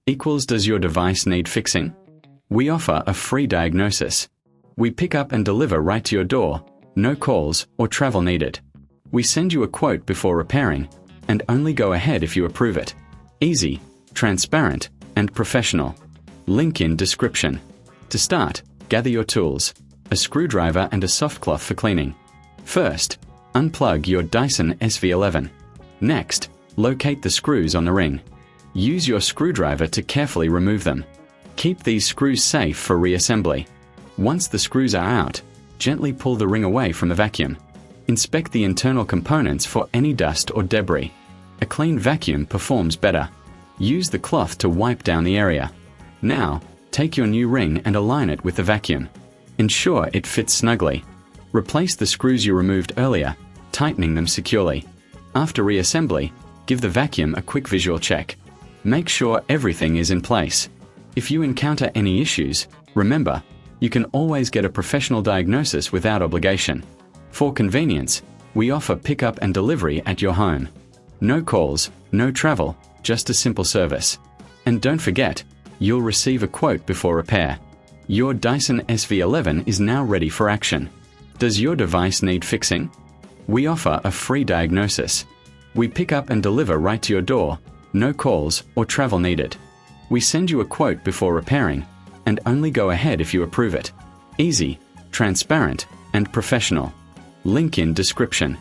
equals does your device need fixing? We offer a free diagnosis. We pick up and deliver right to your door, no calls or travel needed. We send you a quote before repairing, and only go ahead if you approve it. Easy, transparent, and professional. Link in description. To start, gather your tools, a screwdriver and a soft cloth for cleaning. First, unplug your Dyson SV11. Next, locate the screws on the ring. Use your screwdriver to carefully remove them. Keep these screws safe for reassembly. Once the screws are out, gently pull the ring away from the vacuum. Inspect the internal components for any dust or debris. A clean vacuum performs better. Use the cloth to wipe down the area. Now, take your new ring and align it with the vacuum. Ensure it fits snugly. Replace the screws you removed earlier, tightening them securely. After reassembly, give the vacuum a quick visual check. Make sure everything is in place. If you encounter any issues, remember, you can always get a professional diagnosis without obligation. For convenience, we offer pickup and delivery at your home. No calls, no travel, just a simple service. And don't forget, you'll receive a quote before repair. Your Dyson SV11 is now ready for action. Does your device need fixing? We offer a free diagnosis. We pick up and deliver right to your door, no calls or travel needed. We send you a quote before repairing, and only go ahead if you approve it. Easy, transparent, and professional. Link in description.